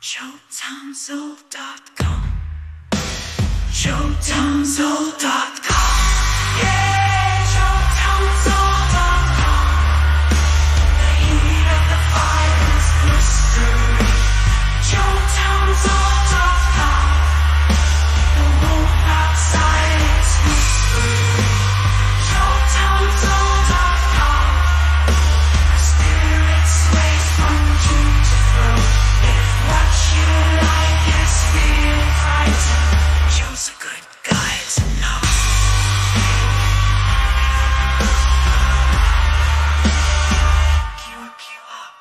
JoeTownsend.com. JoeTownsend.com. Yeah, JoeTownsend.com. The heat of the fire is blistering. JoeTownsend.com. The wolf outside is whispering. JoeTownsend.com. The spirit sways from June to Fro. If what you like is being frightened, Joe's a good guy to know. Cue up.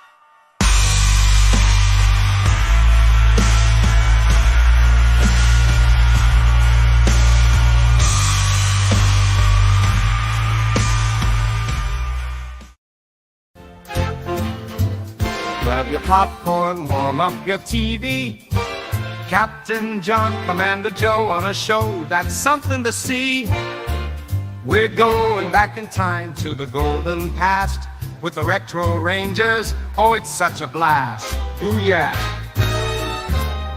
Grab your popcorn, warm up your TV. Captain John, Commander Joe on a show that's something to see. We're going back in time to the golden past with the Retro Rangers. Oh, it's such a blast. Ooh, yeah.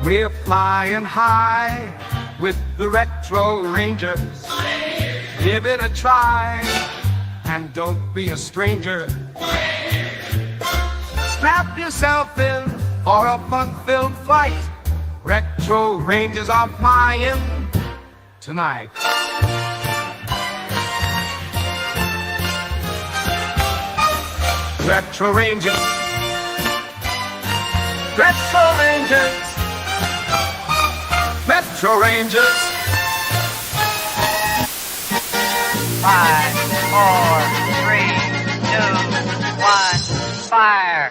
We're flying high with the Retro Rangers. Give it a try and don't be a stranger. Strap yourself in for a fun-filled fight. Retro Rangers are flying tonight. Retro Rangers. Retro Rangers. Retro Rangers. 5, 4, 3, 2, 1, fire!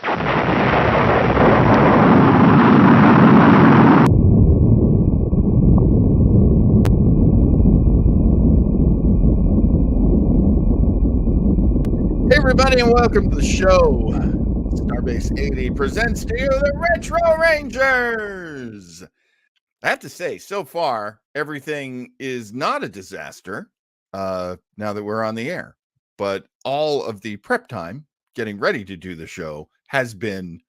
Hey everybody, and welcome to the show. Starbase 80 presents to you the Retro Rangers. I have to say, so far, everything is not a disaster now that we're on the air. But all of the prep time, getting ready to do the show, has been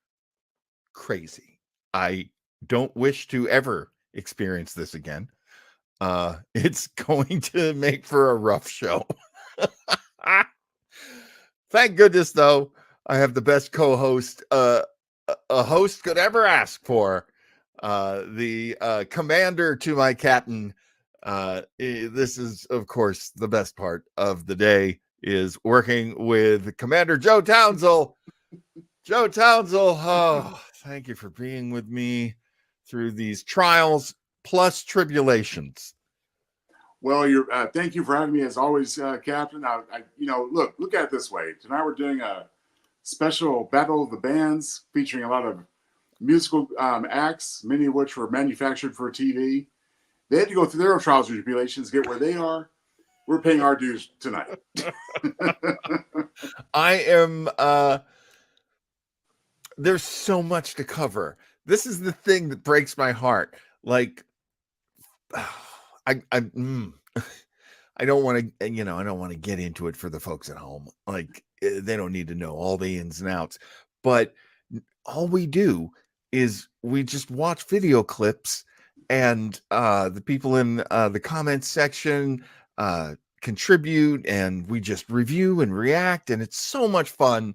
crazy. I don't wish to ever experience this again. It's going to make for a rough show. Thank goodness, though, I have the best co-host a host could ever ask for. The commander to my captain. This is, of course, the best part of the day, is working with Commander Joe Townsend. Joe Townsend, oh, thank you for being with me through these trials plus tribulations. Well, thank you for having me as always, Captain. Look at it this way. Tonight we're doing a special Battle of the Bands featuring a lot of musical acts, many of which were manufactured for TV. They had to go through their own trials and tribulations to get where they are. We're paying our dues tonight. I am. There's so much to cover. This is the thing that breaks my heart. Like, I don't want to, I don't want to get into it for the folks at home. Like, they don't need to know all the ins and outs. But all we do is we just watch video clips, and the people in the comments section contribute, and we just review and react, and it's so much fun.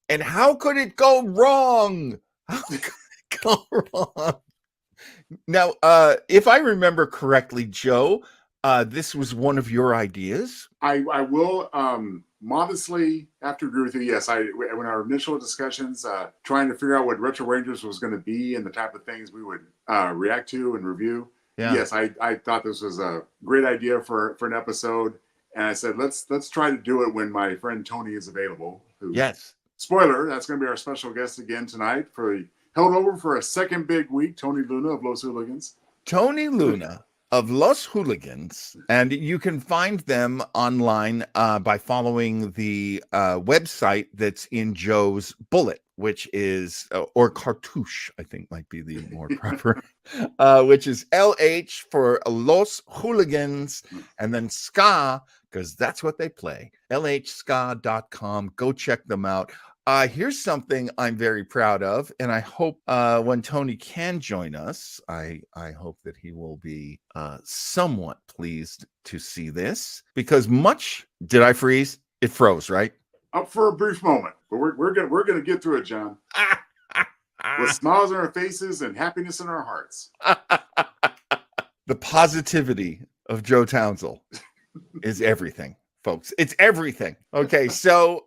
And how could it go wrong? How could it go wrong? Now, if I remember correctly, Joe, this was one of your ideas. I will modestly have to agree with you. Yes, when our initial discussions, trying to figure out what Retro Rangers was going to be and the type of things we would react to and review. Yeah. Yes, I thought this was a great idea for an episode, and I said let's try to do it when my friend Tony is available. Yes. Spoiler: that's going to be our special guest again tonight. Held over for a second big week. Tony Luna of Los Hooligans. Tony Luna of Los Hooligans, and you can find them online by following the website that's in Joe's bullet, which is or cartouche, I think might be the more proper, which is LH for Los Hooligans, and then ska, because that's what they play. LHska.com. Go check them out. Here's something I'm very proud of, and I hope when Tony can join us, I hope that he will be somewhat pleased to see this, because did I freeze? It froze, right? Up for a brief moment, but we're gonna get through it, John. With smiles on our faces and happiness in our hearts. The positivity of Joe Townsend is everything, folks. It's everything. Okay, so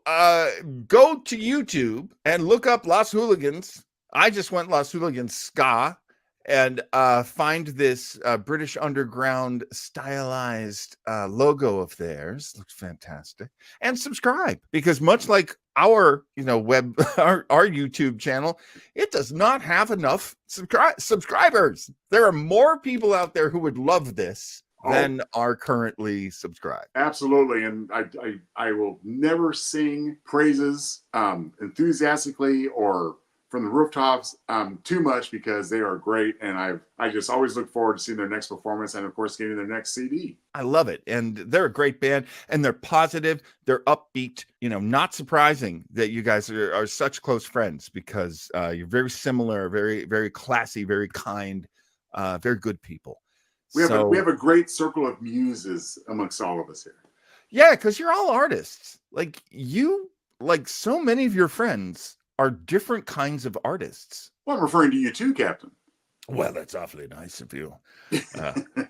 go to YouTube and look up Los Hooligans. I just went Los Hooligans ska and find this British Underground stylized logo of theirs. Looks fantastic. And subscribe, because much like our our YouTube channel, it does not have enough subscribers. There are more people out there who would love this than are currently subscribed. Absolutely. And I will never sing praises enthusiastically or from the rooftops too much, because they are great, and I just always look forward to seeing their next performance, and of course getting their next CD. I love it, and they're a great band, and they're positive, they're upbeat. Not surprising that you guys are such close friends, because you're very similar, very, very classy, very kind, very good people. We have a great circle of muses amongst all of us here. Yeah, because you're all artists. Like so many of your friends are different kinds of artists. Well, I'm referring to you too, Captain. Well, that's awfully nice of you.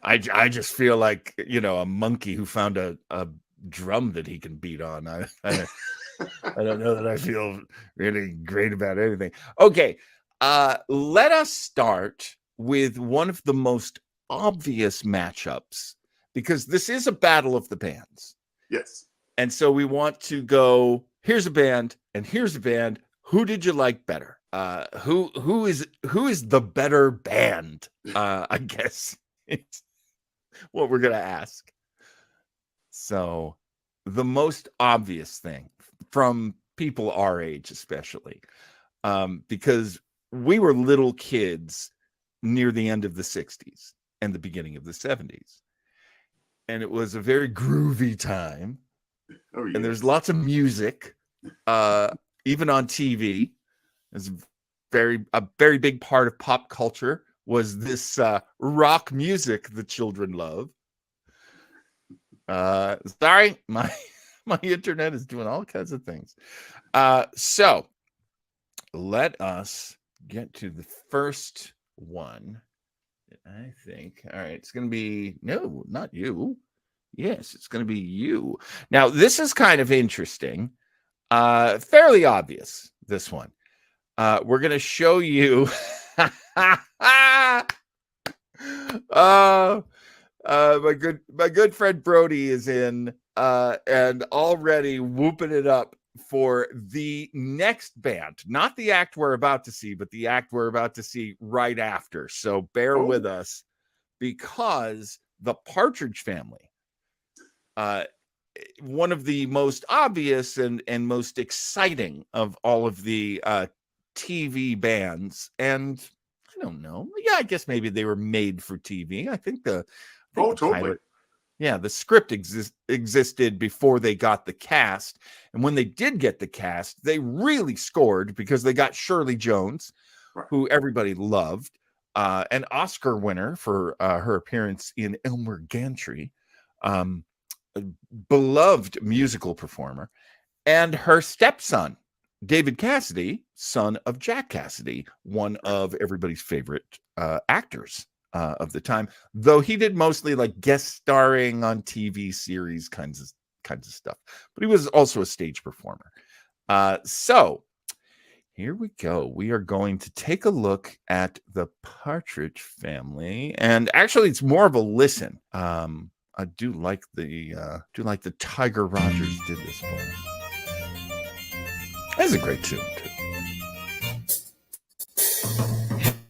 I just feel like, a monkey who found a drum that he can beat on. I don't know that I feel really great about anything. Okay, let us start with one of the most obvious matchups, because this is a battle of the bands. Yes. And so we want to go, here's a band and here's a band. Who did you like better? Who is the better band? I guess it's what we're gonna ask. So the most obvious thing from people our age, especially, because we were little kids near the end of the 60s and the beginning of the 70s. And it was a very groovy time. Oh, yes. And there's lots of music. Even on TV, is a very big part of pop culture was this rock music the children love. Sorry, my internet is doing all kinds of things. So let us get to the first one. I think. All right, it's going to be no, not you. Yes, it's going to be you. Now, this is kind of interesting. Fairly obvious, this one. We're going to show you my good friend Brody is in and already whooping it up for the next band, not the act we're about to see, but the act we're about to see right after. So bear with us, because the Partridge Family, one of the most obvious and most exciting of all of the TV bands, and I don't know. Yeah, I guess maybe they were made for TV. I think the totally. pilot, the script existed before they got the cast, and when they did get the cast, they really scored, because they got Shirley Jones, right, who everybody loved, an Oscar winner for her appearance in Elmer Gantry. A beloved musical performer, and her stepson, David Cassidy, son of Jack Cassidy, one of everybody's favorite actors of the time, though he did mostly like guest starring on TV series kinds of stuff, but he was also a stage performer. So here we go. We are going to take a look at the Partridge Family, and actually it's more of a listen. I do like the Tiger Rogers did this for me. That's a great tune too.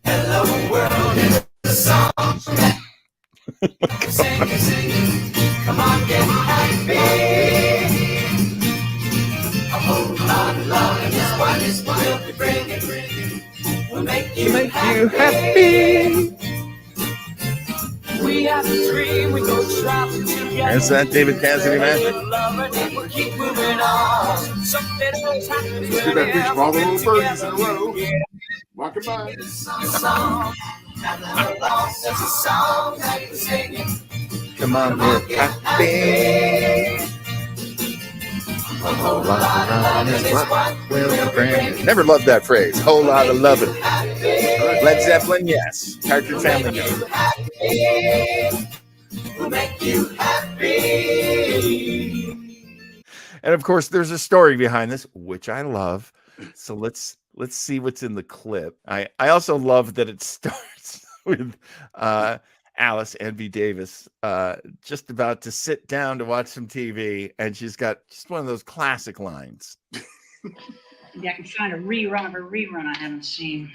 Hello world is the song. Sing it, sing it. Come on, get happy. A whole lot of love and this one will be bringing. We'll make you happy. We have a dream, we go shopping together. There's that David Cassidy magic. Let's do that pitch of all the little birdies in a row. Walking by. Come on, we're happy. A whole lot of loving is what will bring. Never loved that phrase. Whole lot of loving. Led Zeppelin, yes. Partridge Family, no. And of course, there's a story behind this, which I love. So let's see what's in the clip. I also love that it starts with Alice Envy Davis just about to sit down to watch some TV, and she's got just one of those classic lines. Maybe I can find a rerun of a rerun I haven't seen.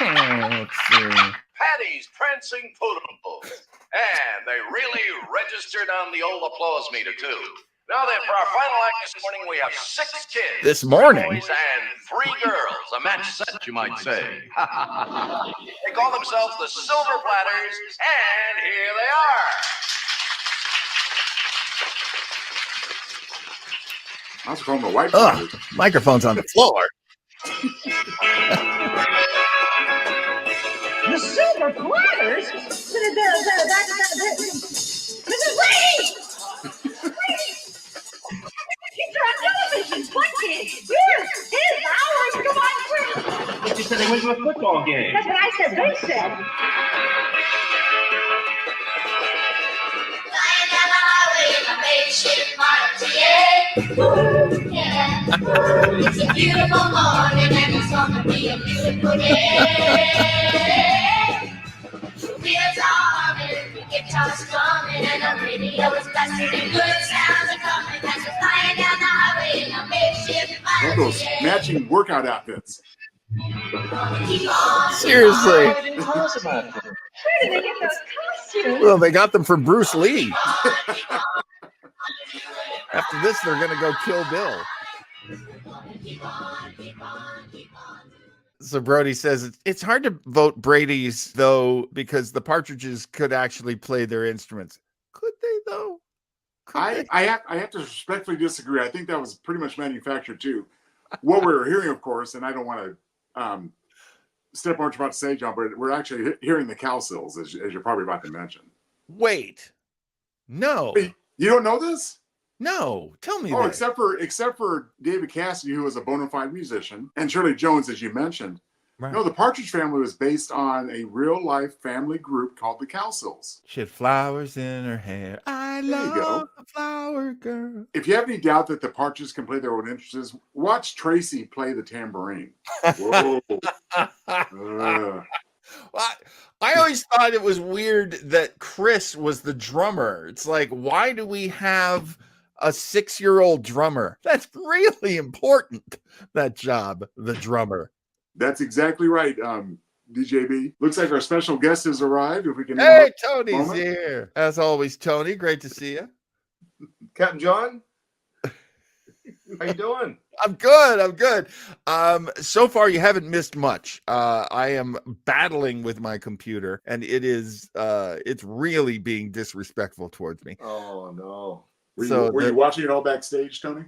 Oh, let's see. Patty's Prancing Poodles. And they really registered on the old applause meter, too. Now then, for our final act this morning, we have 6 kids. This morning? 2 boys and 3 girls. A match set, you might say. They call themselves the Silver Platters, and here they are. I also call them the white Ugh, birds. microphone's on the floor. The Silver Platters? Mrs. Lady! Kids are on television. What kids? Here's ours. Come on, quick. But you said they went to a football game. That's what I said. They said. Flying down the highway in a makeshift Model T. Yeah. It's a beautiful morning and it's gonna be a beautiful day. Wheels are humming, guitars strumming, and the radio is blasting, and good sounds are coming as we're flying down the highway in a makeshift Love Model those T. matching workout outfits. Seriously. They didn't tell us about it. Where did they get those costumes? Well, they got them from Bruce Lee. After this, they're going to go kill Bill. So Brody says it's hard to vote Brady's, though, because the Partridges could actually play their instruments. Could they, though? Could I have to respectfully disagree. I think that was pretty much manufactured too. What we were hearing, of course, and I don't want to step on what you're about to say, John, but we're actually hearing the Cowsills, as you're probably about to mention. Wait. No. Wait, you don't know this? No. Tell me Oh, this. except for David Cassidy, who was a bona fide musician, and Shirley Jones, as you mentioned. Right. No, the Partridge Family was based on a real life family group called the Cowsills. She had flowers in her hair. I There you love go. a flower girl. If you have any doubt that the Partridges can play their own instruments, watch Tracy play the tambourine. Whoa. I always thought it was weird that Chris was the drummer. It's like, why do we have a 6-year-old drummer? That's really important, that job, the drummer. That's exactly right, DJB. Looks like our special guest has arrived. If we can. Hey, Tony's moment. here. As always, Tony, great to see you. Captain John? How you doing? I'm good. So far you haven't missed much. I am battling with my computer, and it's really being disrespectful towards me. Oh, no. Were you watching it all backstage, Tony?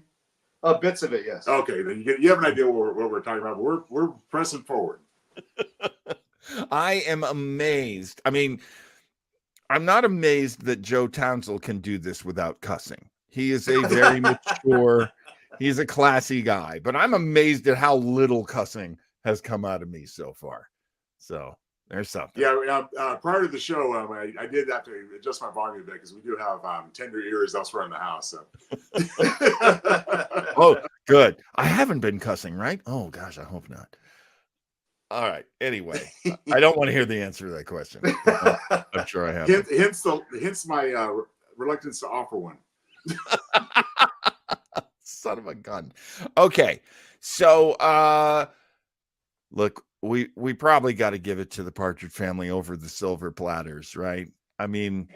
Bits of it, yes. Okay, then you have an idea what we're talking about. But we're pressing forward. I am amazed. I mean, I'm not amazed that Joe Townsend can do this without cussing. He is a very mature, he's a classy guy, but I'm amazed at how little cussing has come out of me so far. So there's something. Yeah, prior to the show, I did have to adjust my volume a bit because we do have tender ears elsewhere in the house. So. Oh, good. I haven't been cussing, right? Oh, gosh, I hope not. All right. Anyway, I don't want to hear the answer to that question. I'm sure I have. Hence my reluctance to offer one. Son of a gun. Okay. So, look, we probably got to give it to the Partridge Family over the Silver Platters, right? I mean,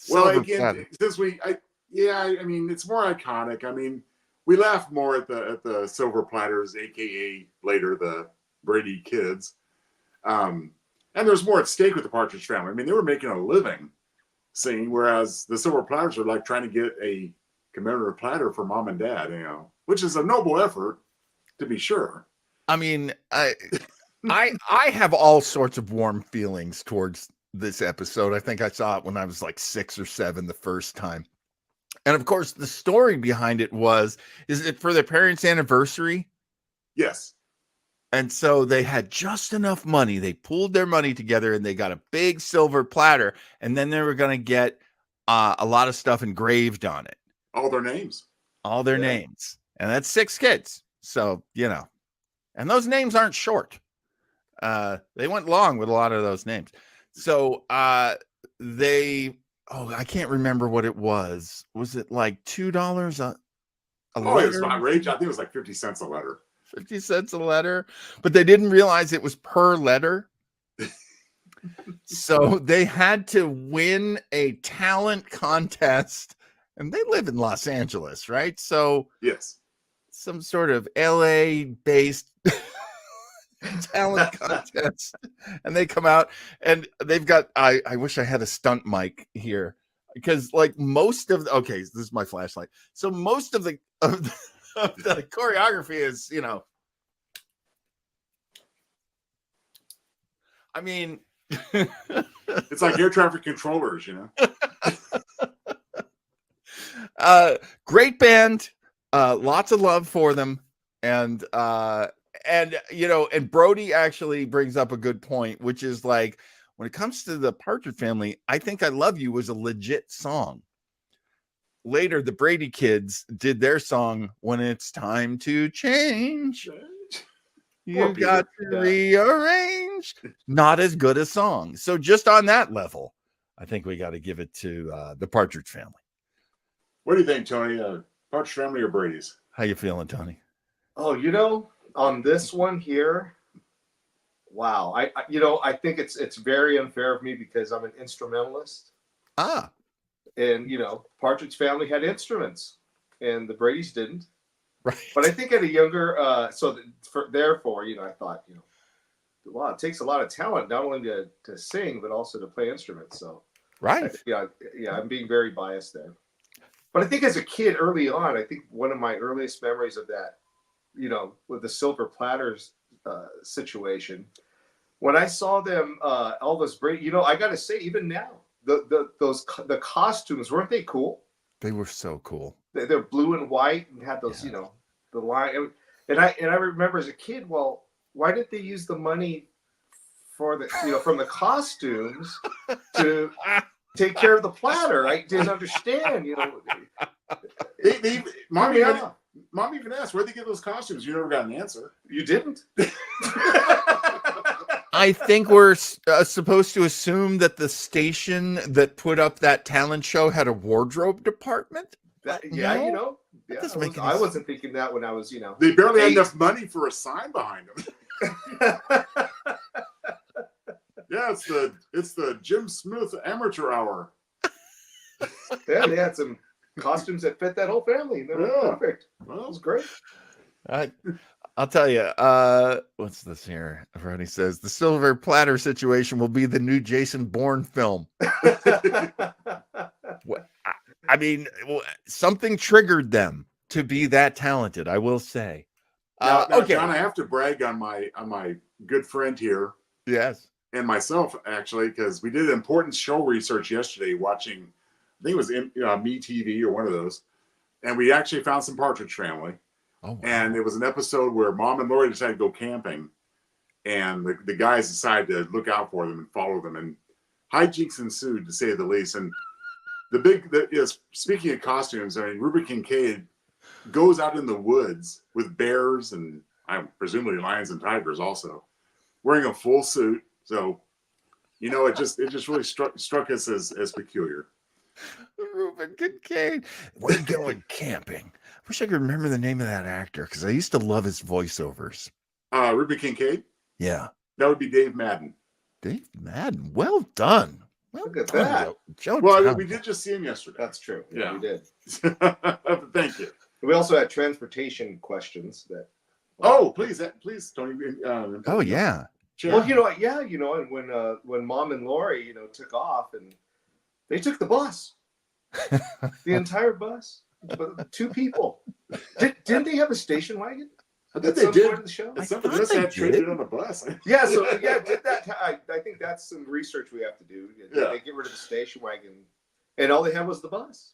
Well, Silver again, Platter. since I mean, it's more iconic. I mean, we laughed more at the Silver Platters, aka later the Brady Kids, and there's more at stake with the Partridge Family. I mean, they were making a living scene, whereas the silver platters are like trying to get a commemorative platter for mom and dad, which is a noble effort, to be sure. I mean, I have all sorts of warm feelings towards this episode. I think I saw it when I was like 6 or 7 the first time. And of course, the story behind it is it for their parents' anniversary? Yes. And so they had just enough money. They pooled their money together and they got a big silver platter. And then they were going to get a lot of stuff engraved on it. All their names. All their names. And that's 6 kids. So, and those names aren't short. They went long with a lot of those names. So I can't remember what it was. Was it like $2 a letter? It was outrageous. I think it was like 50 cents a letter. 50 cents a letter, but they didn't realize it was per letter. So they had to win a talent contest, and they live in Los Angeles, right? So yes, some sort of LA based talent contest, and they come out and they've got, I wish I had a stunt mic here, because like most of this is my flashlight. So most of the choreography is, I mean, it's like air traffic controllers, great band, lots of love for them. And Brody actually brings up a good point, which is like, when it comes to the Partridge Family, I Think I Love You was a legit song. Later, the Brady kids did their song, When It's Time to Change. You got to rearrange. Not as good a song. So just on that level, I think we got to give it to the Partridge Family. What do you think, Tony? Partridge Family or Brady's? How you feeling, Tony? Oh, on this one here, wow. I think it's very unfair of me because I'm an instrumentalist. Ah. And, Partridge Family had instruments and the Brady's didn't. Right. But I think at a younger, therefore, I thought, wow, it takes a lot of talent, not only to sing, but also to play instruments. So, right. I'm being very biased there. But I think as a kid early on, I think one of my earliest memories of that, with the silver platters situation, when I saw them, Elvis Brady, I got to say, even now, the costumes, weren't they cool? They were so cool. They're blue and white and had those, the line. And I remember as a kid, well, why didn't they use the money for the, from the costumes to take care of the platter? I didn't understand, Mom even asked, where'd they get those costumes? You never got an answer. You didn't? I think we're supposed to assume that the station that put up that talent show had a wardrobe department. I wasn't thinking that when I was, They barely had enough money for a sign behind them. Yeah, it's the Jim Smith Amateur Hour. Yeah, they had some costumes that fit that whole family. They were perfect. Well, it was great. I'll tell you, what's this here? Everybody says the silver platter situation will be the new Jason Bourne film. I mean, something triggered them to be that talented, I will say. Now, John, I have to brag on my good friend here. Yes. And myself, actually, because we did important show research yesterday watching, I think it was MeTV or one of those. And we actually found some Partridge Family. Oh, wow. And it was an episode where Mom and Lori decided to go camping. And the guys decided to look out for them and follow them. And hijinks ensued, to say the least. And speaking of costumes, I mean, Ruby Kincaid goes out in the woods with bears and presumably lions and tigers also, wearing a full suit. So, it just really struck us as peculiar. Ruben Kincaid. We're going camping. I wish I could remember the name of that actor because I used to love his voiceovers. Ruben Kincaid? Yeah. That would be Dave Madden. Dave Madden. Well done. Look at that. Joe we did just see him yesterday. That's true. Yeah, we did. Thank you. We also had transportation questions that. Please, Tony. Oh yeah. Sure. Well, and when Mom and Lori, took off, and They took the bus, the entire bus, but 2 people. Didn't they have a station wagon? I At think they some did. point in the show? It's something thought this they had traded did. on a bus. Yeah, so yeah, did that. I think that's some research we have to do. Yeah. They get rid of the station wagon, and all they had was the bus.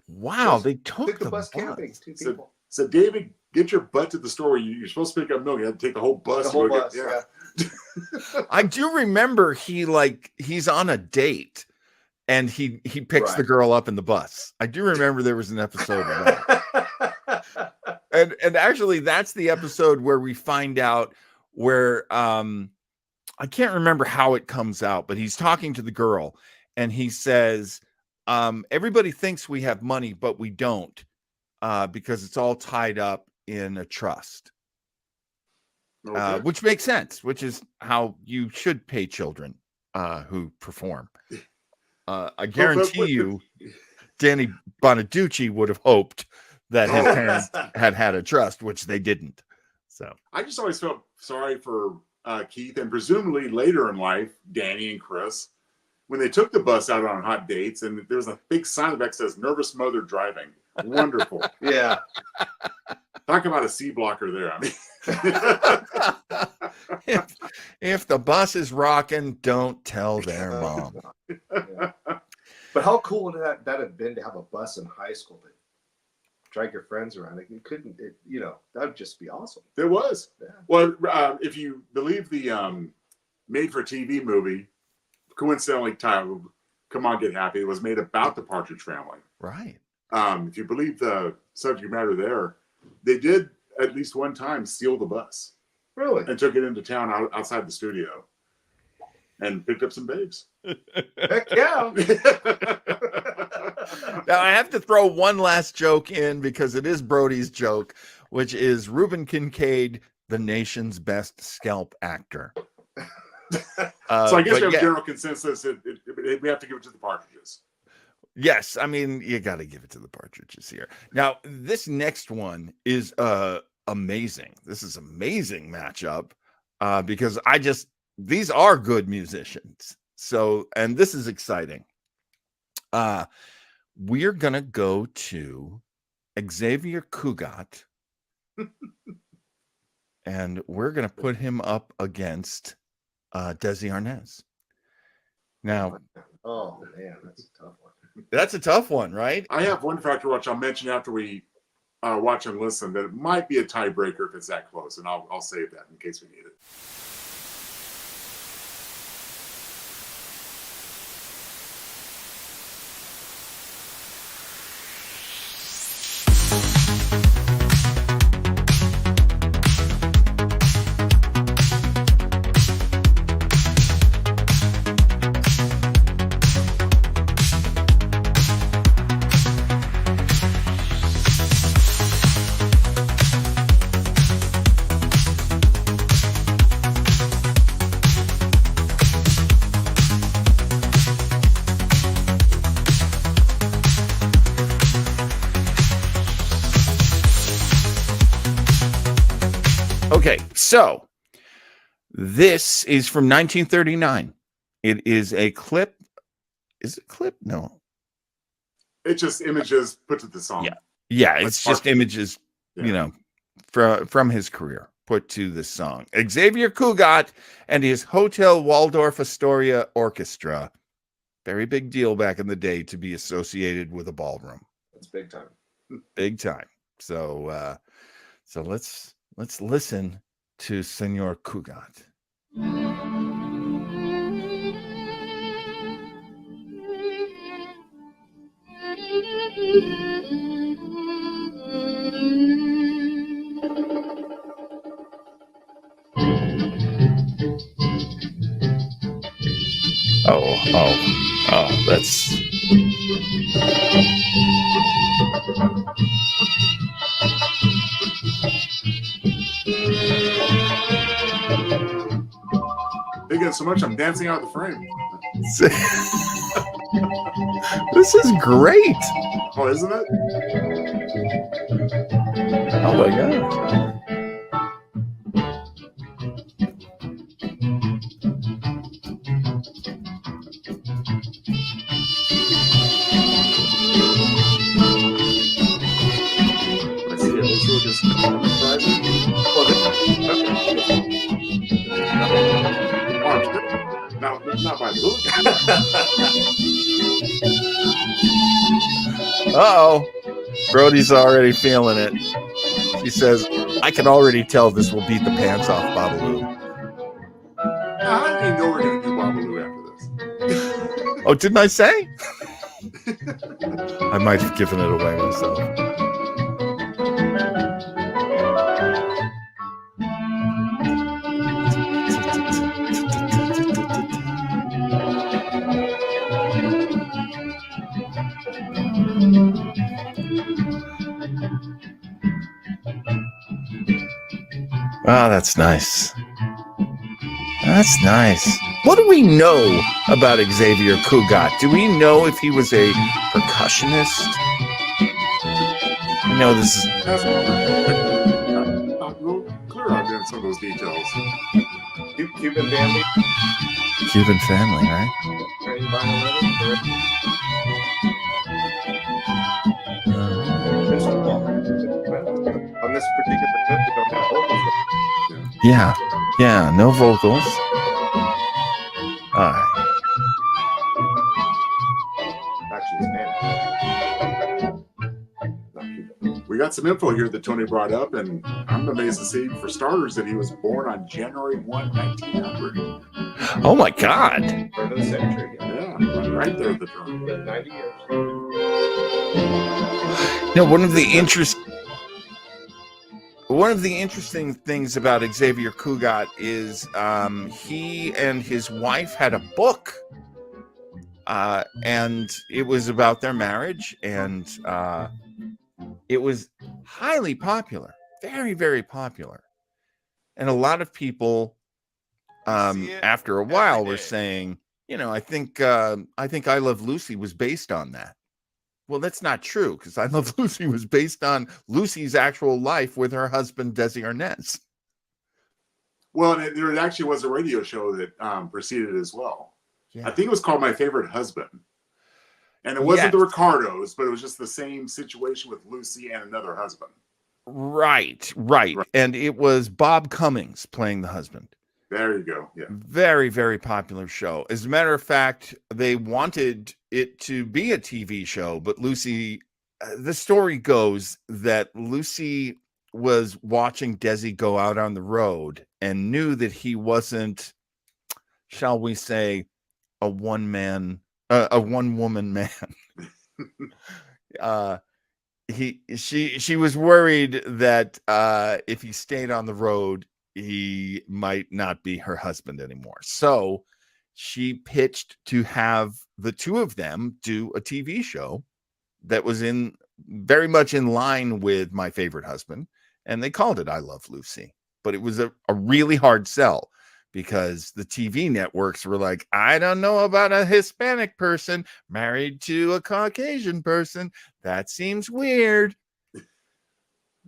Wow, Just they took the bus camping. 2 So- people. So David, get your butt to the store. You're supposed to pick up milk. You had to take the whole bus. The to whole go bus. get- Yeah. I do remember he's on a date and he picks the Right. girl up in the bus. I do remember there was an episode of that. And actually that's the episode where we find out where I can't remember how it comes out, but he's talking to the girl and he says, everybody thinks we have money, but we don't, because it's all tied up in a trust. Okay. Which makes sense, which is how you should pay children who perform. I guarantee you, Danny Bonaducci would have hoped that his parents had a trust, which they didn't. So I just always felt sorry for Keith and presumably later in life, Danny and Chris, when they took the bus out on hot dates and there's a big sign that says "Nervous Mother Driving." Wonderful. Yeah. Talk about a C blocker there. I mean, if the bus is rocking, don't tell their mom. Yeah. But how cool would that have been to have a bus in high school that drag your friends around? It couldn't, that would just be awesome. there was. Yeah. Well, if you believe the made-for-TV movie, coincidentally titled "Come On, Get Happy," it was made about the Partridge Family. Right. If you believe the subject matter there, they did at least one time steal the bus Really? and took it into town outside the studio and picked up some babes. Heck yeah. Now I have to throw one last joke in because it is Brody's joke, which is Reuben Kincaid, the nation's best scalp actor. So I guess but we have yeah. general consensus. We have to give it to the Partridges. Yes, I mean you got to give it to the Partridges here. Now this next one is amazing. This is amazing matchup because these are good musicians. So and this is exciting. We're gonna go to Xavier Cugat, and we're gonna put him up against Desi Arnaz. Now Oh man, that's a tough one. that's a tough one, right? I have one factor which I'll mention after we watch and listen that it might be a tiebreaker if it's that close, and I'll save that in case we need it. Okay, so this is from 1939. It is a clip. Is it a clip? No. It's just images put to the song. Yeah. Yeah, Like it's just Partridge. images, Yeah. from his career put to the song. Xavier Cugat and his Hotel Waldorf Astoria Orchestra. Very big deal back in the day to be associated with a ballroom. That's big time. Big time. So let's listen to Senor Cugat. Oh, that's They get so much I'm dancing out of the frame. this is great. Oh, isn't it? Oh my god. Not by the look. Uh-oh. Brody's already feeling it. She says, I can already tell this will beat the pants off Babalu. I didn't know we're going to do Babalu after this. Oh, didn't I say? I might have given it away myself. Oh, that's nice. That's nice. What do we know about Xavier Cugat? Do we know if he was a percussionist? I know this is... That's not a little clear out there in some of those details. Cuban family. Cuban family, right? Trained violinist. On this particular trip, they don't have vocals. Yeah. Yeah, no vocals. All right. Actually, Spanish. We got some info here that Tony brought up, and I'm amazed to see, for starters, that he was born on January 1, 1900. Oh my God. Turn of the century. Yeah, right there at the turn. 90 years. You know, one of the interesting things about Xavier Cugat is he and his wife had a book, and it was about their marriage, and it was highly popular, very, very popular. And a lot of people, after a while, were saying, you know, I think I Love Lucy was based on that. Well, that's not true, because I Love Lucy was based on Lucy's actual life with her husband, Desi Arnaz. Well, and there actually was a radio show that preceded it as well. Yeah. I think it was called My Favorite Husband. And it wasn't the Ricardos, but it was just the same situation with Lucy and another husband. Right. And it was Bob Cummings playing the husband. There you go. Yeah. Very, very popular show. As a matter of fact, they wanted it to be a TV show, but Lucy, the story goes that Lucy was watching Desi go out on the road and knew that he wasn't, shall we say, a one-woman man. She was worried that if he stayed on the road, he might not be her husband anymore. So she pitched to have the two of them do a TV show that was very much in line with My Favorite Husband, and they called it I Love Lucy. But it was a really hard sell, because the TV networks were like, I don't know about a Hispanic person married to a Caucasian person. That seems weird.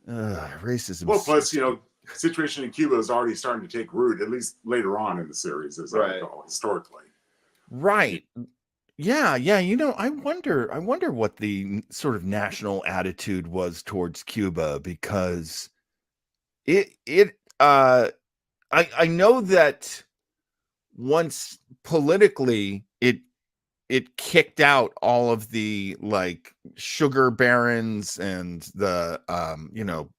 Racism. Well, plus, you know, situation in Cuba is already starting to take root, at least later on in the series, as I recall, historically. Right. Yeah. You know, I wonder what the sort of national attitude was towards Cuba, because I know that once politically it kicked out all of the like sugar barons and the you know,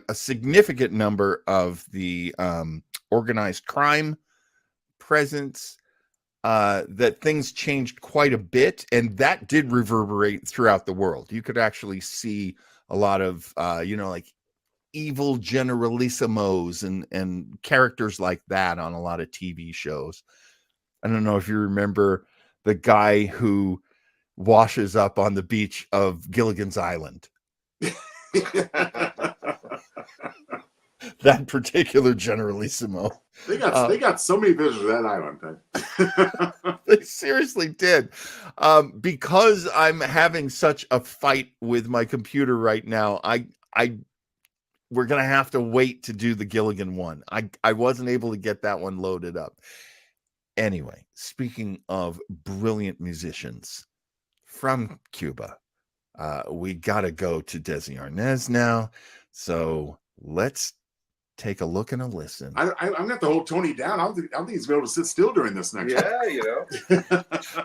a significant number of the organized crime presence, that things changed quite a bit, and that did reverberate throughout the world. You could actually see a lot of you know, like evil generalissimos and characters like that on a lot of TV shows. I don't know if you remember the guy who washes up on the beach of Gilligan's Island. That particular generalissimo. They got so many visitors to that island. They seriously did. Because I'm having such a fight with my computer right now, we're gonna have to wait to do the Gilligan one. I wasn't able to get that one loaded up. Anyway, speaking of brilliant musicians from Cuba, we gotta go to Desi Arnaz now. So let's take a look and a listen. I'm gonna have to hold Tony down. I don't think he's gonna be able to sit still during this next one. Yeah, you know,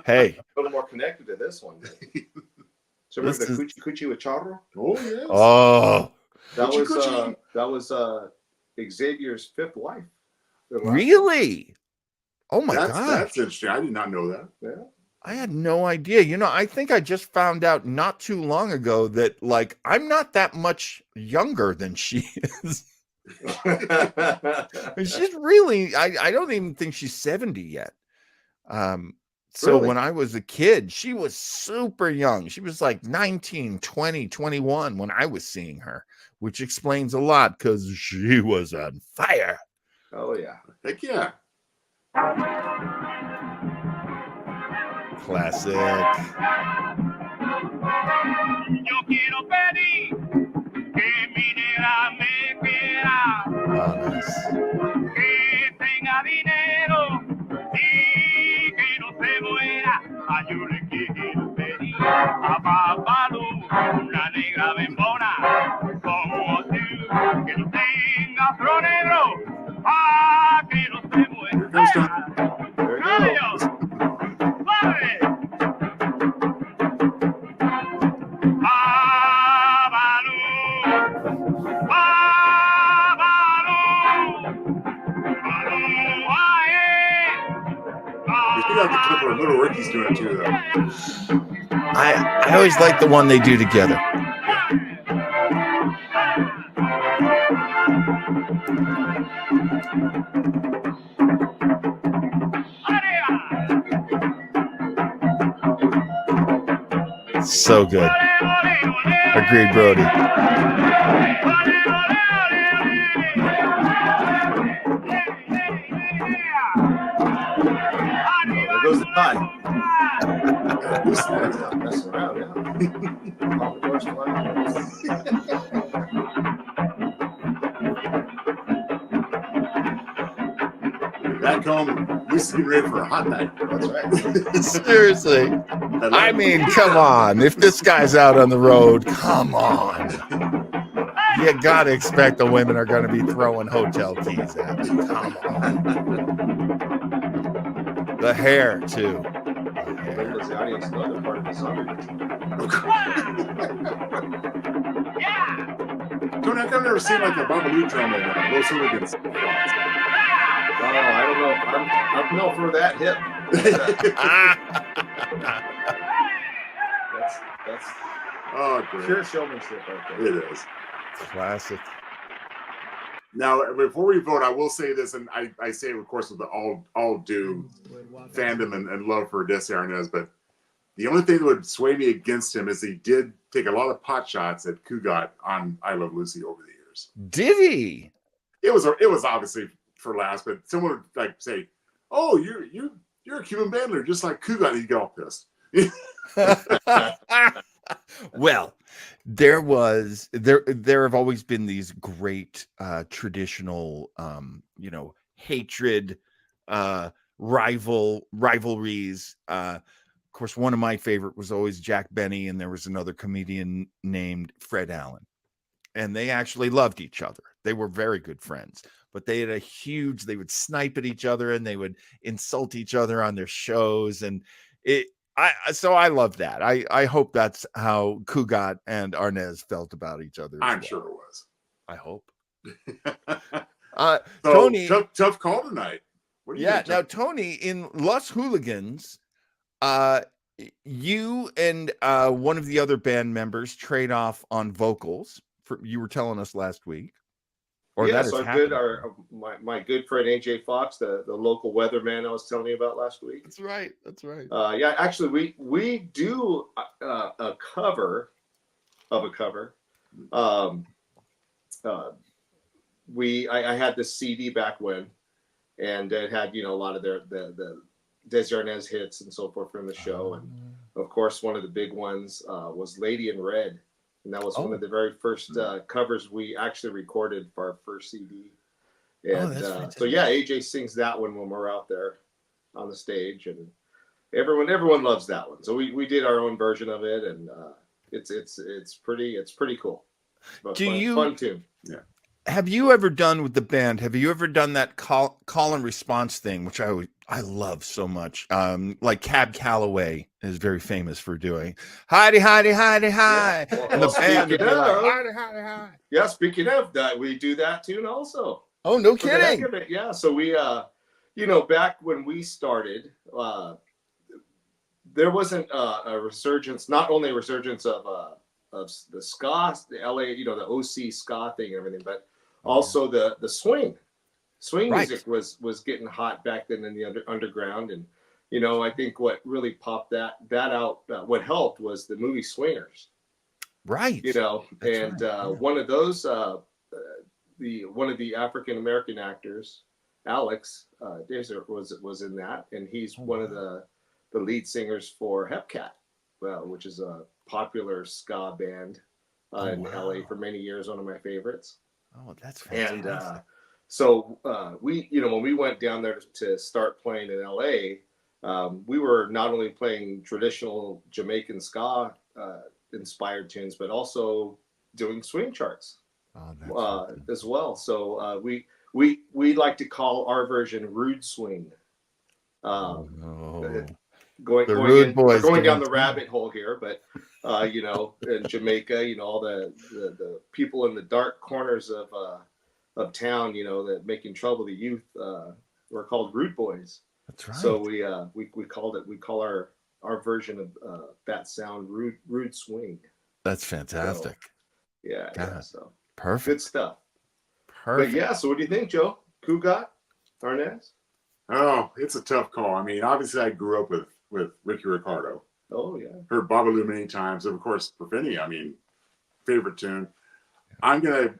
Hey, a little more connected to this one. So remember This the is- Cuchi with Charro? Oh yes. oh, That was Xavier's fifth wife. really? Oh my that's gosh. interesting. I did not know that. Yeah. I had no idea. You know, I think I just found out not too long ago that like I'm not that much younger than she is. She's really I don't even think she's 70 yet. So Really? when I was a kid, she was super young. She was like 19, 20, 21 when I was seeing her, which explains a lot because she was on fire. Oh yeah. Heck yeah. Classic. Yo quiero pedir que mi negra me quiera, Honest. que tenga dinero y que no se muera. Ah, yo le quiero pedir a Babalu una negra bembona como tú, que no tenga flor negro, ah, que no se muera. Here comes Tony. There you go. ¡Adiós! ¡Vale! Babalu, Babalu, Balu, aye. We still have the clip where Little Ricky's doing it too, though. I always like the one they do together. So good. Agreed, Brody. There goes the tie. Messing around, yeah. Pop the doors to Back home, Lucy's getting ready for a hot night. That's right. Seriously. I mean, come on. If this guy's out on the road, come on. You gotta expect the women are gonna be throwing hotel keys at him. Come on. The hair, too. The hair. Does the audience know they're part of the song? Tony, I've never seen like a Babalu drum in Los Hooligans. Oh, I don't know. I don't know for that hip. That's Oh, great. pure showmanship right there. It is. Classic. Now, before we vote, I will say this, and I say it, of course, with the all due fandom and love for Desi Arnaz, but the only thing that would sway me against him is he did take a lot of pot shots at Kugat on I Love Lucy over the years. Did he? It was obviously for laughs, but someone would like say, "Oh, you're a Cuban bandler, just like Kugat." He'd get all pissed. Well, there have always been these great traditional hatred rivalries. Of course, one of my favorite was always Jack Benny, and there was another comedian named Fred Allen, and they actually loved each other. They were very good friends, but they had they would snipe at each other and they would insult each other on their shows, and so I love that. I hope that's how Kugat and Arnaz felt about each other. I'm sure it was. I hope. So, Tony, tough call tonight. What do you think, now Tony? Tony, in Los Hooligans, you and one of the other band members trade off on vocals. You were telling us last week. Or yeah, that so has our good, happened. my good friend AJ Fox, the local weatherman I was telling you about last week. That's right. That's right. Yeah, actually, we do a cover of a cover. I had this CD back when, and it had a lot of the Desi Arnaz hits and so forth from the show, and of course one of the big ones was "Lady in Red." And that was one of the very first covers we actually recorded for our first CD. And so yeah, AJ sings that one when we're out there on the stage, and everyone loves that one. So we did our own version of it, and it's pretty cool. But fun tune. Yeah. have you ever done with the band? Have you ever done that call and response thing, which I love so much? Like Cab Calloway is very famous for doing. Heidi, Heidi, Heidi, hi. Well, And the band would speaking be like, of, Heidi, Heidi, hi. yeah, speaking of that, we do that tune also. Oh, no For the heck kidding. of it, yeah. So we, back when we started, there wasn't a resurgence, not only a resurgence of the ska, the LA, the OC ska thing and everything, but also the swing Right. music was getting hot back then in the underground. And I think what really popped that out, what helped was the movie Swingers. Right. That's and right, yeah. one of those one of the African American actors, Alex Dazer, was in that, and he's one of the lead singers for Hepcat, which is a popular ska band in LA for many years, one of my favorites. Oh, that's fantastic. And so we, when we went down there to start playing in LA, we were not only playing traditional Jamaican ska inspired tunes, but also doing swing charts as well. So we like to call our version Rude Swing. Going down the rabbit hole here, but in Jamaica, all the people in the dark corners of town, that making trouble, the youth, were called Rude Boys. That's right. So we call our version of that sound Rude Swing. That's fantastic. So, yeah. So perfect. good stuff. Perfect. But yeah, so what do you think, Joe? Cugat, Arnaz? Oh, it's a tough call. I mean, obviously, I grew up with Ricky Ricardo. Oh yeah. Heard Babalu many times. Of course, Perfini. I mean, favorite tune. I'm gonna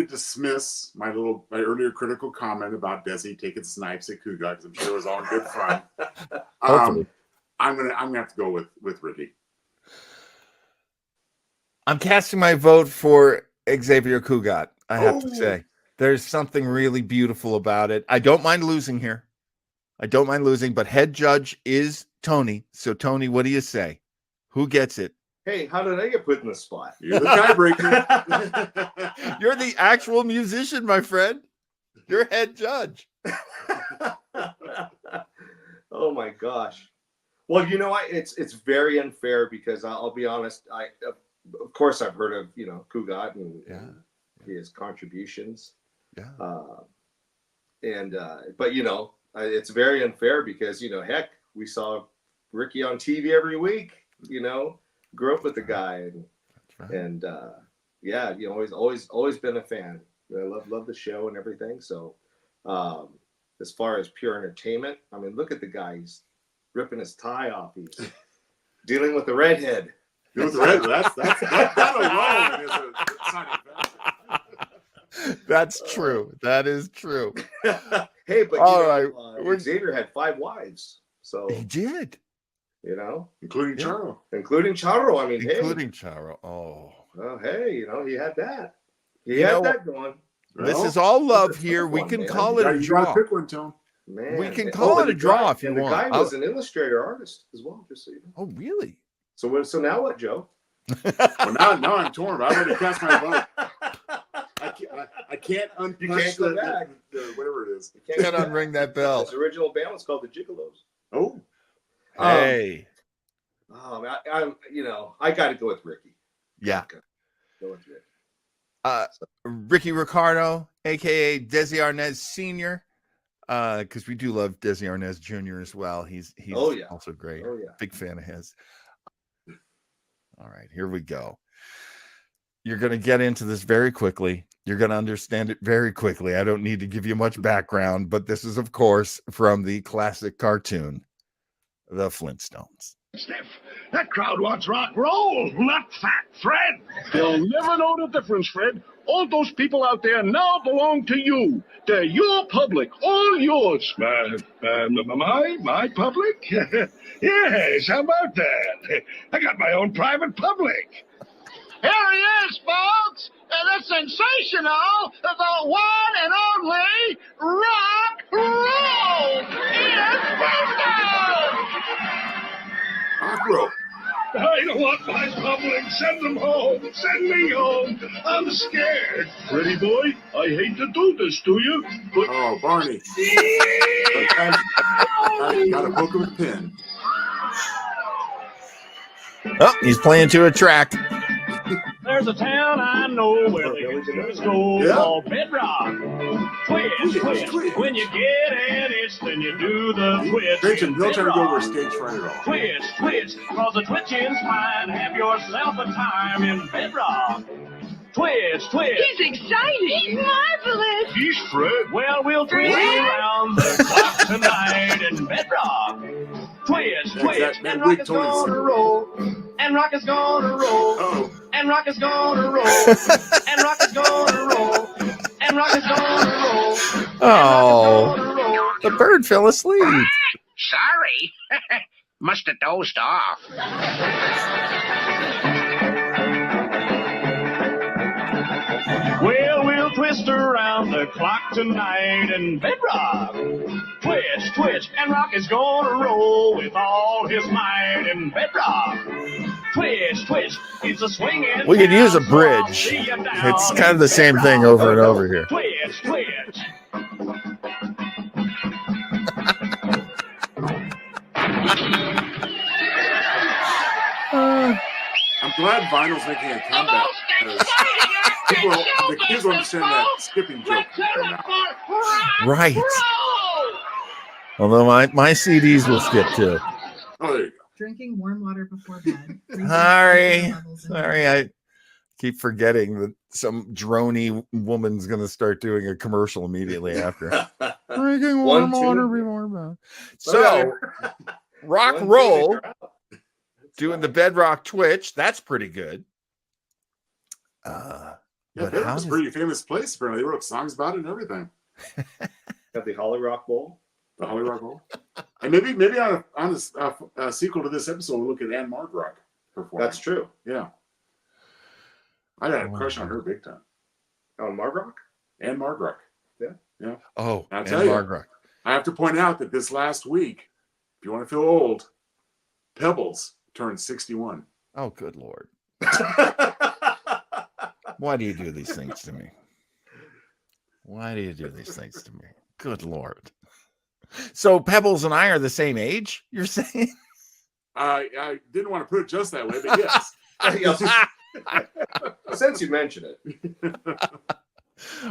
dismiss my earlier critical comment about Desi taking snipes at Cugat, because I'm sure it was all in good fun. I'm gonna have to go with Ricky. I'm casting my vote for Xavier Cugat. I have to say, there's something really beautiful about it. I don't mind losing here. But head judge is Tony. So Tony, what do you say? Who gets it? Hey, how did I get put in the spot? You're the tiebreaker. You're the actual musician, my friend. You're head judge. Oh my gosh. Well, it's very unfair, because I'll be honest. Of course, I've heard of Cugat and his contributions. Yeah. But it's very unfair because heck, we saw Ricky on TV every week. Grew up with the guy, and always been a fan. I love the show and everything. So, as far as pure entertainment, I mean, look at the guy. He's ripping his tie off. He's dealing with the redhead. That alone is a sign of fashion. That's true. That is true. Hey, but all right. Xavier had 5 wives, so he did. Including Charo. I mean, including Charo. Oh, hey, he had that. He had that going. This is all love here. We can call it a draw. You gotta pick one, Tom. Man, we can call it a draw if you want. The guy was an illustrator artist as well, just so you know. Oh, really? So now what, Joe? Well, now I'm torn. But I already cast my vote. I can't unpunch the whatever it is. You can't unring that bell. His original band was called the Gigolos. Oh. Hey. I got to go with Ricky. Yeah. Go with Ricky. Ricky Ricardo, aka Desi Arnaz Sr. Because we do love Desi Arnaz Jr. as well. He's also great. Oh yeah. Big fan of his. All right, here we go. You're going to get into this very quickly. You're going to understand it very quickly. I don't need to give you much background, but this is, of course, from the classic cartoon, The Flintstones. Steph, that crowd wants rock and roll, not Fat Fred. They'll never know the difference, Fred. All those people out there now belong to you. They're your public, all yours. My public? Yes, how about that? I got my own private public. Here he is, folks. The sensational, the one and only rock roll. Ian Flintstone. Rock roll. I don't want my public. Send them home. Send me home. I'm scared. Pretty boy, I hate to do this to you, but Oh, Barney. Sometimes I got a book with a pen. Oh, he's playing to a track. there's a town I know where the kids go Yeah. called Bedrock. Twist, twist. When you get an itch, then you do the twist. Gretchen, in don't try to go over Bedrock. stage fright at all. Twist, twist, cause the twitching's fine. Have yourself a time in Bedrock. Twist, twist. He's exciting. He's marvelous. He's Fred. Well, we'll twist around the clock tonight in Bedrock. Twist, twist, Exact- that and rock weak is Tony's- gonna roll. And rock is gonna roll. Oh, And rock is gonna roll. And rock is gonna roll. And rock is gonna roll. Oh, Gonna roll. the bird fell asleep. Sorry. Must have dozed off. Well, we'll twist around the clock tonight in Bedrock. Twist, twist, and rock is gonna roll with all his might in Bedrock. Twist, twist, it's a swinging. We could use a town, so I'll bridge. see you down It's in kind of the same thing Bedrock. over and over here. Twist, twist. I'm glad vinyl's making a comeback. because People, the kids will understand that skipping joke right now. Right. Although my CDs will skip too. Oh, there you go. Drinking warm water before bed. Sorry. Sorry, I keep forgetting that some drony woman's going to start doing a commercial immediately after. Drinking warm One, two. water before bed. So, rock One, two, roll, you're out. doing the Bedrock Twitch. That's pretty good. Yeah, But that how was a does- pretty famous place. Apparently, they wrote songs about it and everything. Got the Holly Rock Bowl. The Holly Rock Bowl. And maybe on a sequel to this episode, we'll look at Anne Margrock performing. That's true. Yeah. I had a crush on her big time. On Margrock? Anne Margrock. Oh, I'll and tell you. Margaret. I have to point out that this last week, if you want to feel old, Pebbles turned 61. Oh, good Lord. Why do you do these things to me? Why do you do these things to me? Good Lord. So Pebbles and I are the same age, you're saying? I didn't want to put it just that way, but yes. Since you mentioned it.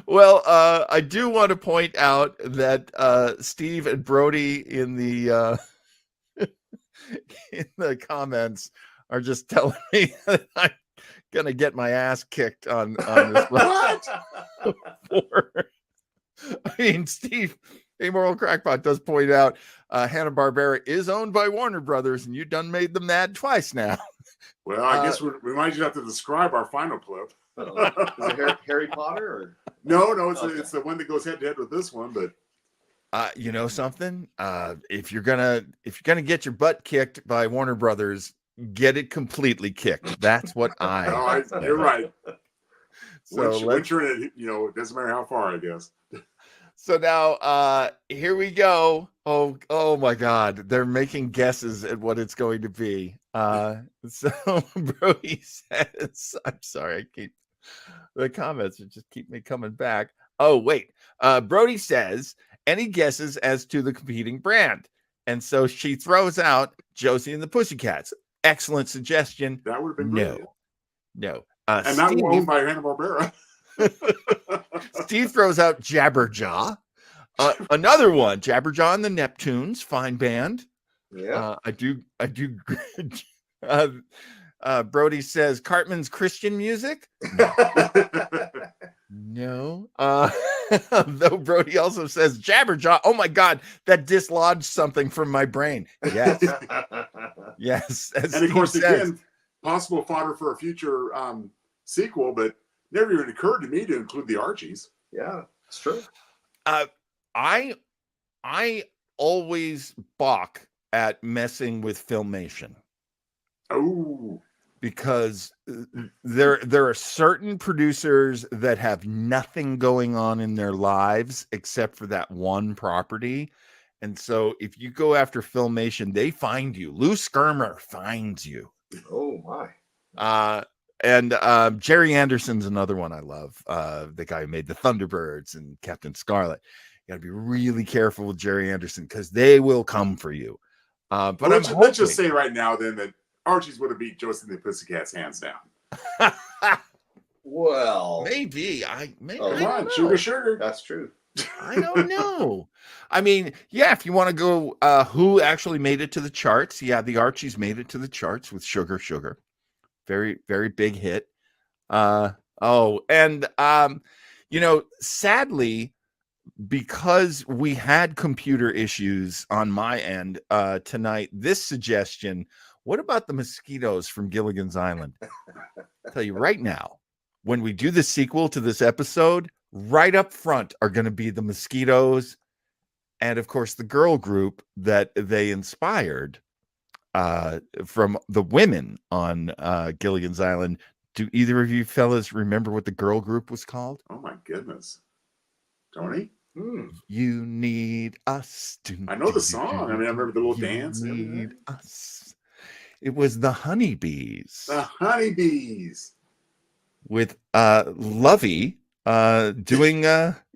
Well, I do want to point out that Steve and Brody in the comments are just telling me that I'm gonna get my ass kicked on this. What? I mean, Steve, Amoral Crackpot does point out Hanna-Barbera is owned by Warner Brothers, and you done made them mad twice now. Well, I guess we might just have to describe our final clip. Is it Harry Potter? Or? No, Okay. it's the one that goes head to head with this one, but You know something? If you're gonna get your butt kicked by Warner Brothers, get it completely kicked. That's what I. you're right. So Once you're in it, it doesn't matter how far, I guess. So now here we go. Oh my God. They're making guesses at what it's going to be. So Brody says, I'm sorry, the comments just keep me coming back. Oh, wait. Brody says, any guesses as to the competing brand? And so she throws out Josie and the Pussycats. Excellent suggestion. That would have been brilliant. No. And not owned by Hanna-Barbera. Steve throws out Jabberjaw. Another one, Jabberjaw and the Neptunes, fine band. Yeah. I do. Brody says Cartman's Christian music. No. Though Brody also says Jabberjaw. Oh my God, that dislodged something from my brain. Yes. Yes. As And of course, Steve says. again, possible fodder for a future sequel, but never even occurred to me to include the Archies. Yeah, it's true. I always balk at messing with Filmation. Oh, because there are certain producers that have nothing going on in their lives except for that one property. And so if you go after Filmation, they find you. Lou Skirmer finds you. Oh my. And Jerry Anderson's another one I love. The guy who made the Thunderbirds and Captain Scarlet. You got to be really careful with Jerry Anderson because they will come for you. But Well, let's hoping... just say right now then that Archie's would have beat Josie and the Pussycats hands down. Well, maybe. Come on, sugar. That's true. I don't know. I mean, yeah, if you want to go who actually made it to the charts, yeah, the Archies made it to the charts with Sugar Sugar. Very, very big hit. Sadly, because we had computer issues on my end tonight, this suggestion, what about the mosquitoes from Gilligan's Island? I'll tell you right now, when we do the sequel to this episode, right up front are going to be the mosquitoes and, of course, the girl group that they inspired from the women on Gilligan's Island. Do either of you fellas remember what the girl group was called? Oh, my goodness. Tony? You need us. I know the song. I mean, I remember the little dance. Need us. It was the Honeybees. The Honeybees. With Lovey doing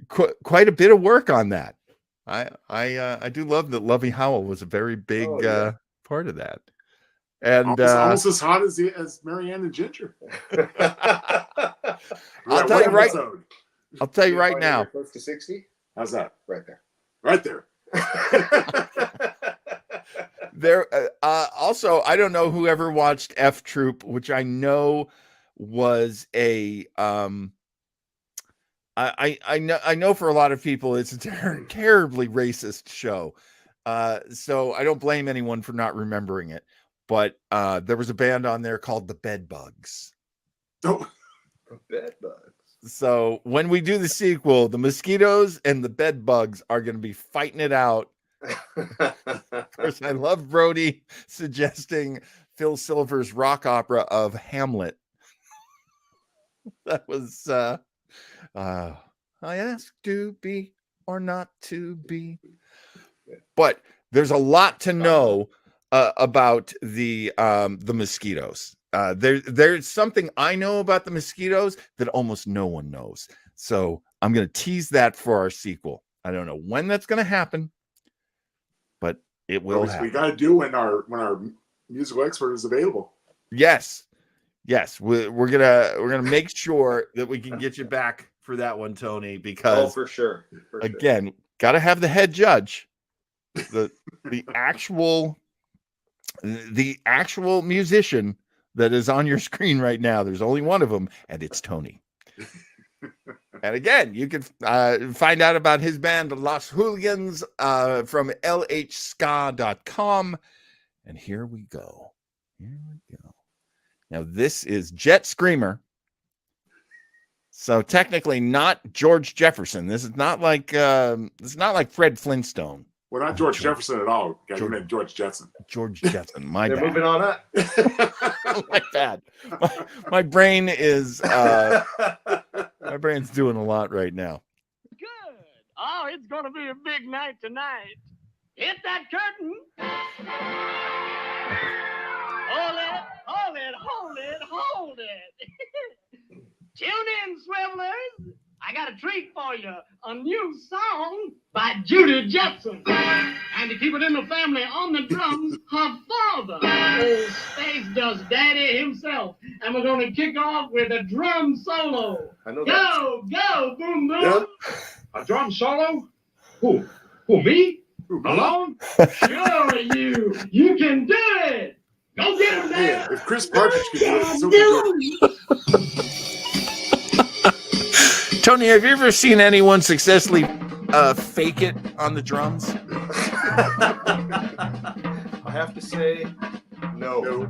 quite a bit of work on that. I do love that Lovey Howell was a very big part of that. And almost as hot as Marianne and Ginger. I'll tell you right now. Close to 60. How's that? Right there. Right there. There. Also, I don't know who ever watched F Troop, which I know was a I know for a lot of people it's a terribly racist show. So I don't blame anyone for not remembering it. But there was a band on there called the Bedbugs. Oh, the Bedbugs. So when we do the sequel, the mosquitoes and the Bedbugs are going to be fighting it out. Of course, I love Brody suggesting Phil Silver's rock opera of Hamlet. That was I ask to be or not to be. But there's a lot to know about the mosquitoes. There's something I know about the mosquitoes that almost no one knows. So I'm going to tease that for our sequel. I don't know when that's going to happen, but it will happen. We got to do when our musical expert is available. Yes. We're gonna make sure that we can get you back for that one, Tony, because for sure. Again, got to have the head judge, the actual musician that is on your screen right now. There's only one of them, and it's Tony. And again, you can find out about his band Los Hooligans from lhska.com. And here we go. Now this is Jet Screamer. So technically not George Jefferson. This is not like Fred Flintstone. Well, not George Jefferson at all. You meant George Jetson. George Jetson. My They're bad. moving on up. My bad. My brain is my brain's doing a lot right now. Good. Oh, it's going to be a big night tonight. Hit that curtain. Hold it. Tune in, Swivelers. I got a treat for you. A new song by Judy Jetson. And to keep it in the family, on the drums, her father, old Space Dust Daddy himself. And we're going to kick off with a drum solo. I know Go, boom, boom. Yep. A drum solo? Who? Me? Alone? Sure, you can do it. Go get him there. Yeah, if Chris Partridge could do it, so could George. Tony, have you ever seen anyone successfully fake it on the drums? I have to say, no.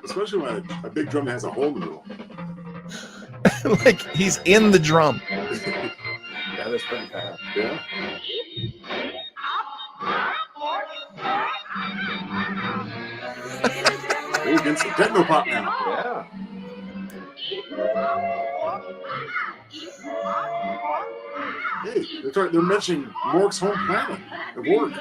Especially when a big drum has a hole in the middle. Like he's in the drum. Yeah, that's pretty bad. Yeah. We're getting some techno pop now. Yeah. Hey, they're mentioning Mork's home planet at work.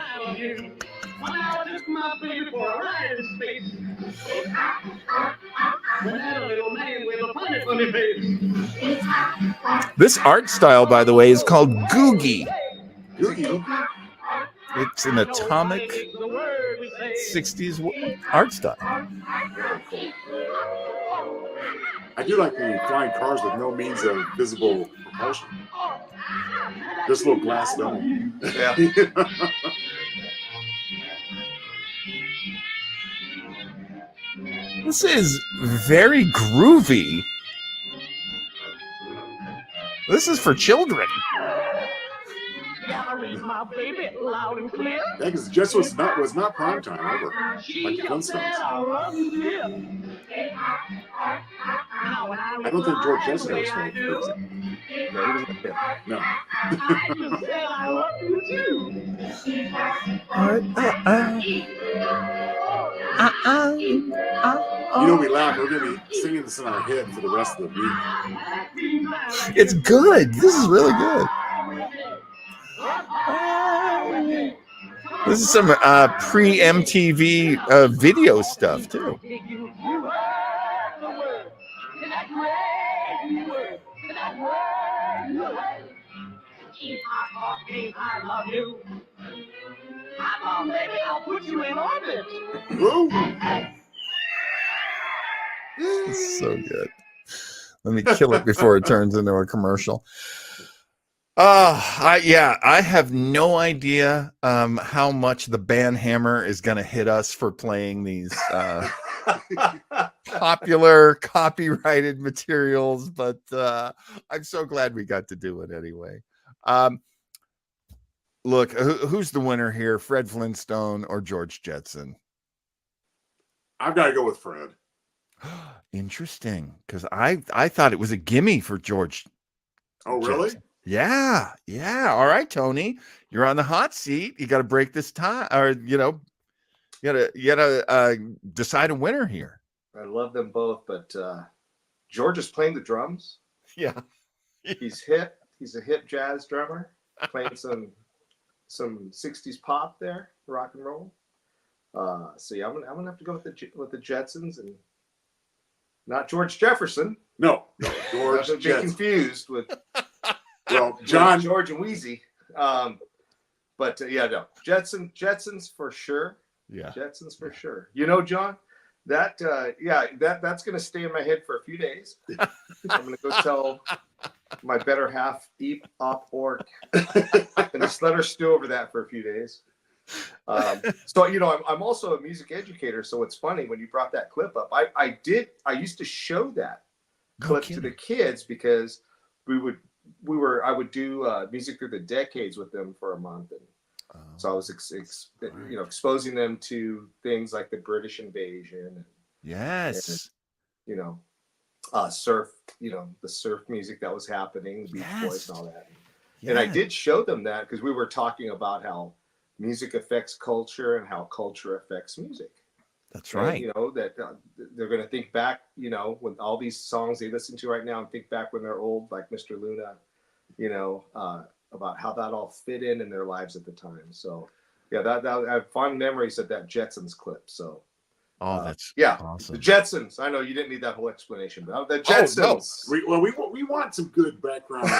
This art style, by the way, is called Googie. Googie. It's an atomic 60s art style. I do like the flying cars with no means of visible propulsion. Just a little glass dome. Yeah. This is very groovy. This is for children. My baby, loud and clear. Yeah, because Jess was not prime time ever. Like the Flintstones. I don't think George Jetson ever smoked. No. I love you too. You know, we laugh. We're going to be singing this in our head for the rest of the week. It's good. This is really good. This is some pre-MTV video stuff, too. I love you. Come on, baby, I'll put you in orbit. It's so good. Let me kill it before it turns into a commercial. I have no idea how much the band hammer is going to hit us for playing these popular copyrighted materials, but I'm so glad we got to do it anyway. Look, who's the winner here? Fred Flintstone or George Jetson? I've got to go with Fred. Interesting, because I thought it was a gimme for George. Oh, really? Jetson. Yeah. All right, Tony, you're on the hot seat. You got to break this tie, or you gotta decide a winner here. I love them both, but George is playing the drums. Yeah, he's hip. He's a hip jazz drummer, playing some 60s pop there, rock and roll. So yeah, I'm gonna have to go with the Jetsons and not George Jefferson. No, George. Not to be confused with John, George and Wheezy. But yeah, no, Jetsons for sure. Yeah, Jetsons for sure. You know, John, that's gonna stay in my head for a few days. I'm gonna go tell my better half, Eep, Op, Orc, and just let her stew over that for a few days. So I'm also a music educator, so it's funny when you brought that clip up. I used to show that clip to the kids because I would do music through the decades with them for a month, and so I was exposing them to things like the British invasion. Yes. And, surf, the surf music that was happening, the Beach Boys and all that. Yes. And I did show them that because we were talking about how music affects culture and how culture affects music. That's right. And, that they're going to think back, when all these songs they listen to right now and think back when they're old, like Mr. Luna, about how that all fit in their lives at the time. So, yeah, that I have fond memories of that Jetsons clip. So, that's awesome. The Jetsons. I know you didn't need that whole explanation, but the Jetsons. No. We want some good background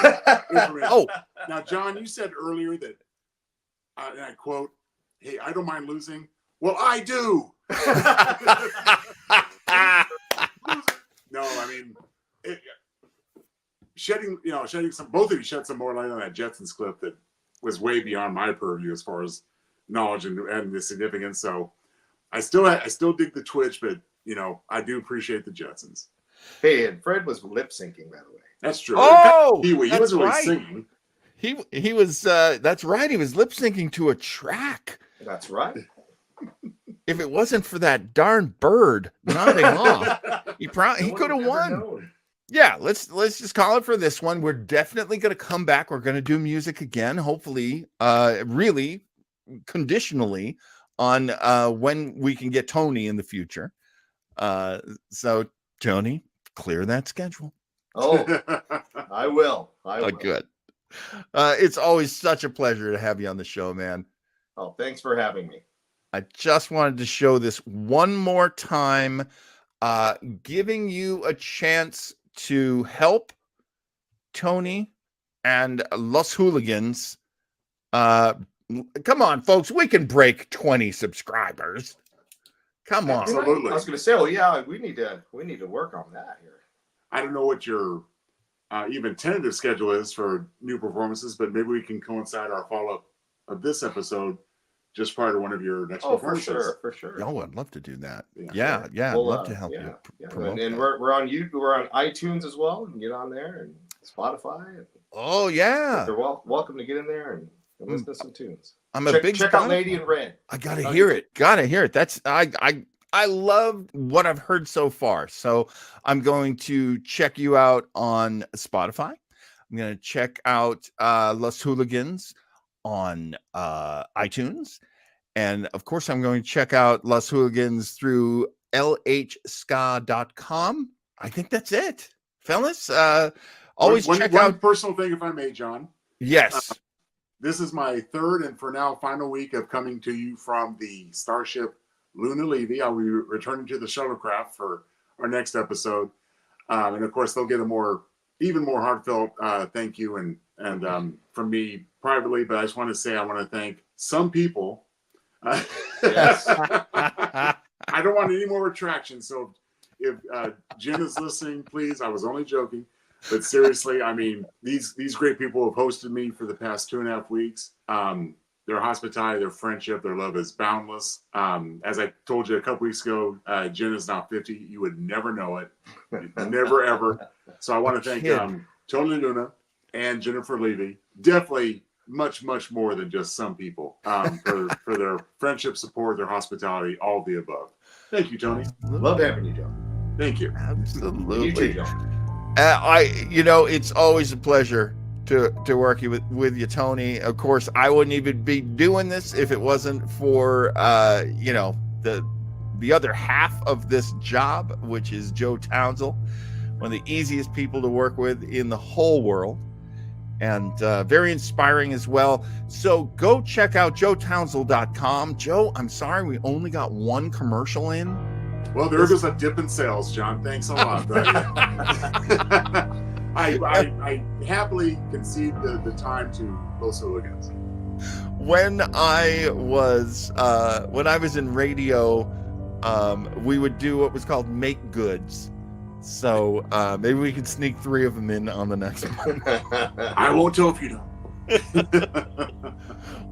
information. Now, John, you said earlier that, and I quote, "Hey, I don't mind losing." Well, I do. No, I mean, both of you shed some more light on that Jetsons clip that was way beyond my purview as far as knowledge and the significance. So I still dig the Twitch, but I do appreciate the Jetsons. Hey, and Fred was lip syncing, by the way. That's true. Oh, he wasn't really right. singing. He was. That's right. He was lip syncing to a track. That's right. If it wasn't for that darn bird nodding off, he could have won. Known. Yeah, let's just call it for this one. We're definitely going to come back. We're going to do music again, hopefully, really conditionally on when we can get Tony in the future. So, Tony, clear that schedule. Oh, I will. Good. It's always such a pleasure to have you on the show, man. Oh, thanks for having me. I just wanted to show this one more time, giving you a chance to help Tony and Los Hooligans. Come on, folks, we can break 20 subscribers. Come on. Absolutely. I was going to say, well, yeah, we need to work on that here. I don't know what your even tentative schedule is for new performances, but maybe we can coincide our follow-up of this episode just prior to one of your next performances. For sure. Oh, I'd love to do that. Yeah. Yeah, We'll, I'd love to help you promote and that. we're on YouTube, we're on iTunes as well. You can get on there and Spotify. Oh, yeah. They're welcome to get in there and listen to some tunes. I'm a big check out Spotify- Lady in Red. I gotta hear it. That's I love what I've heard so far. So I'm going to check you out on Spotify. I'm going to check out Los Hooligans on iTunes. And of course, I'm going to check out Los Hooligans through lhska.com. I think that's it, fellas. Always check out. One personal thing, if I may, John. Yes. This is my third and for now final week of coming to you from the Starship Luna Levy. I'll be returning to the shuttlecraft for our next episode. And of course, they'll get a even more heartfelt thank you and from me privately. But I just want to say I want to thank some people. Yes. I don't want any more retractions. So if Jen is listening, please, I was only joking. But seriously, I mean, these great people have hosted me for the past 2.5 weeks. Their hospitality, their friendship, their love is boundless. As I told you a couple weeks ago, Jen is now 50. You would never know it. Never, ever. So I want to thank Tony Luna and Jennifer Levy. Definitely much, much more than just some people for their friendship, support, their hospitality, all of the above. Thank you, Tony. Love having you, Joe. Thank you. Absolutely. You too, Joe. It's always a pleasure to work with you, Tony. Of course, I wouldn't even be doing this if it wasn't for the other half of this job, which is Joe Townsell, one of the easiest people to work with in the whole world, and very inspiring as well. So go check out joetownsell.com. Joe, I'm sorry we only got one commercial in. Well, there goes a dip in sales, John. Thanks a lot. But I happily concede the time to Los Hooligans. When I was in radio, we would do what was called make goods. So maybe we could sneak 3 of them in on the next one. I won't tell if you don't.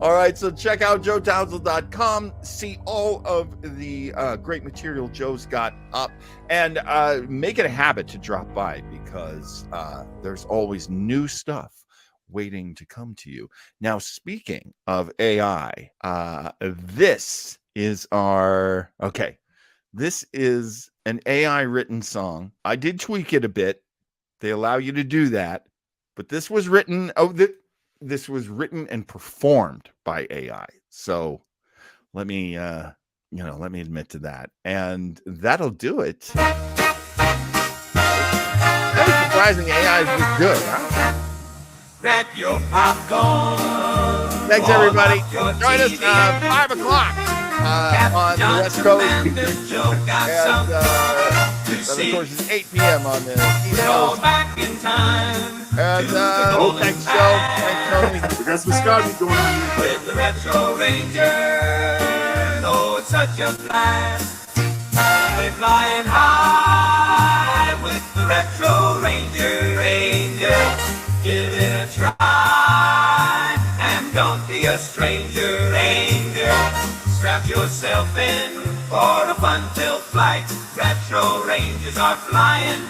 All right, so check out joetownsell.com, see all of the great material Joe's got up, and make it a habit to drop by because there's always new stuff waiting to come to you. Now, speaking of AI, this is an AI written song. I did tweak it a bit. They allow you to do that, but this was written this was written and performed by AI. So let me admit to that. And that'll do it. Very surprising AI is this good, huh? Grab your popcorn. Thanks, everybody. Join us 5 o'clock on the West Coast. And of course, it's 8 p.m. on the East Coast. Back in time. And thanks, Joe. Thanks, Tony. We got some Scotty going on. With the Retro Ranger. Oh, it's such a blast. We're flying high with the Retro Ranger. Give it a try. And don't be a stranger, Ranger. Strap yourself in for a fun-filled flight. Retro Rangers are flying.